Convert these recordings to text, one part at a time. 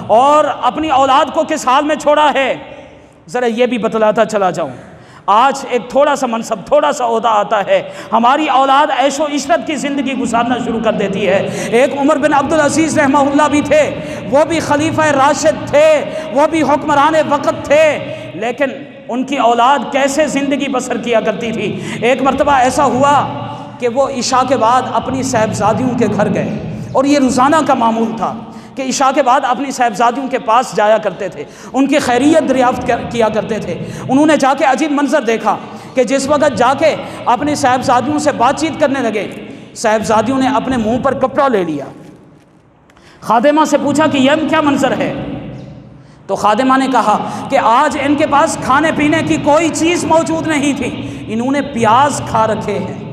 اور اپنی اولاد کو کس حال میں چھوڑا ہے، ذرا یہ بھی بتلاتا چلا جاؤں۔ آج ایک تھوڑا سا منصب، تھوڑا سا عہدہ آتا ہے، ہماری اولاد عیش و عشرت کی زندگی گزارنا شروع کر دیتی ہے۔ ایک عمر بن عبدالعزیز رحمہ اللہ بھی تھے، وہ بھی خلیفہ راشد تھے، وہ بھی حکمران وقت تھے، لیکن ان کی اولاد کیسے زندگی بسر کیا کرتی تھی۔ ایک مرتبہ ایسا ہوا کہ وہ عشاء کے بعد اپنی صاحبزادیوں کے گھر گئے، اور یہ روزانہ کا معمول تھا کہ عشاء کے بعد اپنی صاحبزادیوں کے پاس جایا کرتے تھے، ان کی خیریت دریافت کیا کرتے تھے۔ انہوں نے جا کے عجیب منظر دیکھا کہ جس وقت جا کے اپنی صاحبزادیوں سے بات چیت کرنے لگے، صاحبزادیوں نے اپنے منہ پر کپڑا لے لیا۔ خادمہ سے پوچھا کہ یہ کیا منظر ہے؟ تو خادمہ نے کہا کہ آج ان کے پاس کھانے پینے کی کوئی چیز موجود نہیں تھی، انہوں نے پیاز کھا رکھے ہیں،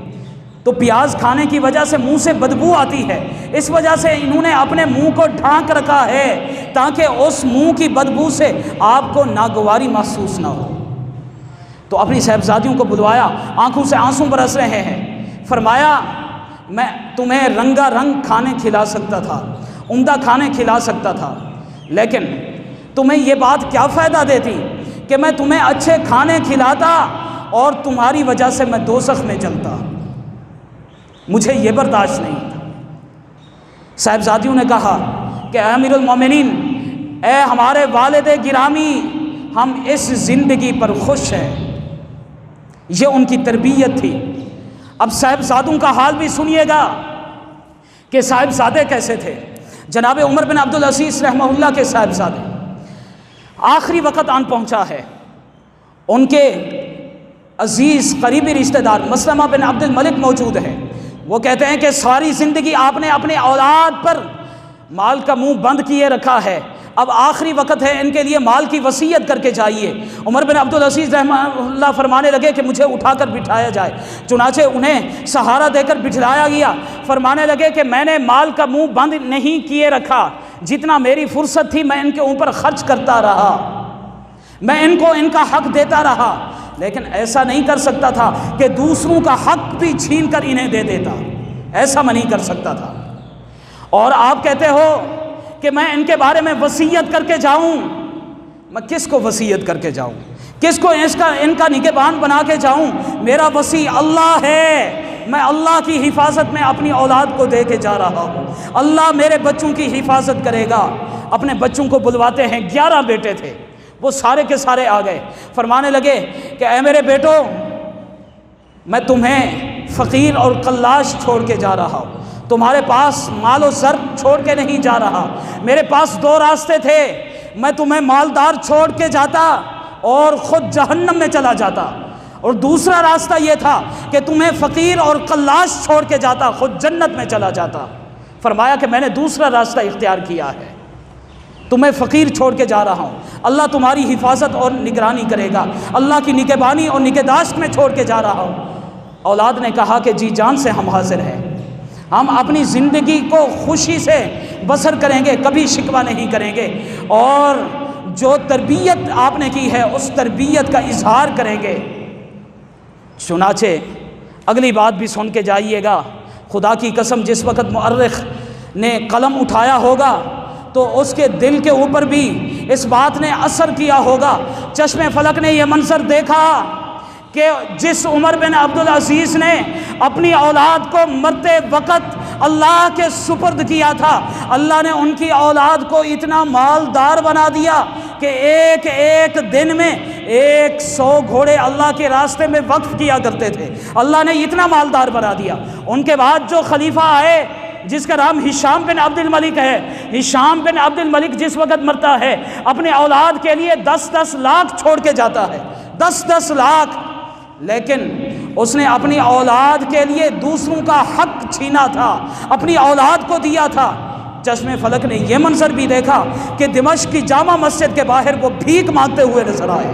تو پیاز کھانے کی وجہ سے منہ سے بدبو آتی ہے، اس وجہ سے انہوں نے اپنے منہ کو ڈھانک رکھا ہے تاکہ اس منہ کی بدبو سے آپ کو ناگواری محسوس نہ ہو۔ تو اپنی صاحبزادیوں کو بلوایا، آنکھوں سے آنسو برس رہے ہیں، فرمایا میں تمہیں رنگا رنگ کھانے کھلا سکتا تھا، عمدہ کھانے کھلا سکتا تھا، لیکن تمہیں یہ بات کیا فائدہ دیتی کہ میں تمہیں اچھے کھانے کھلاتا اور تمہاری وجہ سے میں دوزخ میں جلتا، مجھے یہ برداشت نہیں تھا۔ صاحبزادیوں نے کہا کہ اے امیر المومنین، اے ہمارے والد گرامی، ہم اس زندگی پر خوش ہیں۔ یہ ان کی تربیت تھی۔ اب صاحبزادوں کا حال بھی سنیے گا کہ صاحبزادے کیسے تھے۔ جناب عمر بن عبدالعزیز رحمہ اللہ کے صاحبزادے، آخری وقت آن پہنچا ہے، ان کے عزیز قریبی رشتہ دار مسلمہ بن عبد الملک موجود ہے۔ وہ کہتے ہیں کہ ساری زندگی آپ نے اپنے اولاد پر مال کا منہ بند کیے رکھا ہے، اب آخری وقت ہے، ان کے لیے مال کی وصیت کر کے جائیے۔ عمر بن عبدالعزیز رحمہ اللہ فرمانے لگے کہ مجھے اٹھا کر بٹھایا جائے، چنانچہ انہیں سہارا دے کر بٹھلایا گیا۔ فرمانے لگے کہ میں نے مال کا منہ بند نہیں کیے رکھا، جتنا میری فرصت تھی میں ان کے اوپر خرچ کرتا رہا، میں ان کو ان کا حق دیتا رہا، لیکن ایسا نہیں کر سکتا تھا کہ دوسروں کا حق بھی چھین کر انہیں دے دیتا، ایسا میں نہیں کر سکتا تھا۔ اور آپ کہتے ہو کہ میں ان کے بارے میں وصیت کر کے جاؤں، میں کس کو وصیت کر کے جاؤں، کس کو ان کا نگہبان بنا کے جاؤں؟ میرا وصی اللہ ہے، میں اللہ کی حفاظت میں اپنی اولاد کو دے کے جا رہا ہوں، اللہ میرے بچوں کی حفاظت کرے گا۔ اپنے بچوں کو بلواتے ہیں، 11 بیٹے تھے، وہ سارے کے سارے آ گئے، فرمانے لگے کہ اے میرے بیٹو، میں تمہیں فقیر اور قلاش چھوڑ کے جا رہا ہوں، تمہارے پاس مال و زر چھوڑ کے نہیں جا رہا، میرے پاس 2 راستے تھے، میں تمہیں مالدار چھوڑ کے جاتا اور خود جہنم میں چلا جاتا، اور دوسرا راستہ یہ تھا کہ تمہیں فقیر اور قلاش چھوڑ کے جاتا، خود جنت میں چلا جاتا۔ فرمایا کہ میں نے دوسرا راستہ اختیار کیا ہے، تمہیں فقیر چھوڑ کے جا رہا ہوں، اللہ تمہاری حفاظت اور نگرانی کرے گا، اللہ کی نگہبانی اور نگہداشت میں چھوڑ کے جا رہا ہوں۔ اولاد نے کہا کہ جی جان سے ہم حاضر ہیں، ہم اپنی زندگی کو خوشی سے بسر کریں گے، کبھی شکوہ نہیں کریں گے، اور جو تربیت آپ نے کی ہے اس تربیت کا اظہار کریں گے۔ چنانچہ اگلی بات بھی سن کے جائیے گا، خدا کی قسم جس وقت مؤرخ نے قلم اٹھایا ہوگا تو اس کے دل کے اوپر بھی اس بات نے اثر کیا ہوگا۔ چشم فلک نے یہ منظر دیکھا کہ جس عمر بن عبدالعزیز نے اپنی اولاد کو مرتے وقت اللہ کے سپرد کیا تھا، اللہ نے ان کی اولاد کو اتنا مالدار بنا دیا کہ ایک ایک دن میں 100 گھوڑے اللہ کے راستے میں وقف کیا کرتے تھے، اللہ نے اتنا مالدار بنا دیا۔ ان کے بعد جو خلیفہ آئے جس کا نام ہشام بن عبد الملک ہے، ہشام بن عبد الملک جس وقت مرتا ہے اپنے اولاد کے لیے 10-10 لاکھ چھوڑ کے جاتا ہے، 10-10 لاکھ، لیکن اس نے اپنی اولاد کے لیے دوسروں کا حق چھینا تھا، اپنی اولاد کو دیا تھا۔ چشم فلک نے یہ منظر بھی دیکھا کہ دمشق کی جامع مسجد کے باہر وہ بھیک مانگتے ہوئے نظر آئے،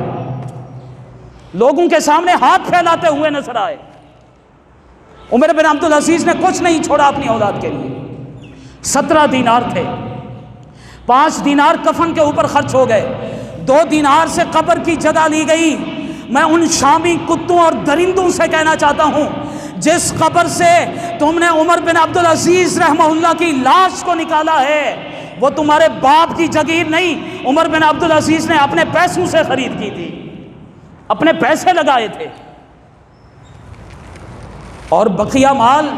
لوگوں کے سامنے ہاتھ پھیلاتے ہوئے نظر آئے۔ عمر بن عبدالعزیز نے کچھ نہیں چھوڑا اپنی اولاد کے لیے۔ 17 دینار تھے، 5 دینار کفن کے اوپر خرچ ہو گئے، 2 دینار سے قبر کی جگہ لی گئی۔ میں ان شامی کتوں اور درندوں سے کہنا چاہتا ہوں، جس قبر سے تم نے عمر بن عبدالعزیز رحمہ اللہ کی لاش کو نکالا ہے، وہ تمہارے باپ کی جگیر نہیں، عمر بن عبدالعزیز نے اپنے پیسوں سے خرید کی تھی، اپنے پیسے لگائے تھے۔ اور بقیہ مال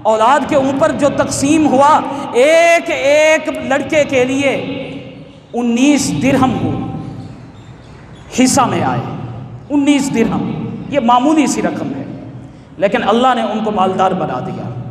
اولاد کے اوپر جو تقسیم ہوا، ایک ایک لڑکے کے لیے 19 درہم کو حصہ میں آئے، 19 درہم، یہ معمولی سی رقم ہے، لیکن اللہ نے ان کو مالدار بنا دیا۔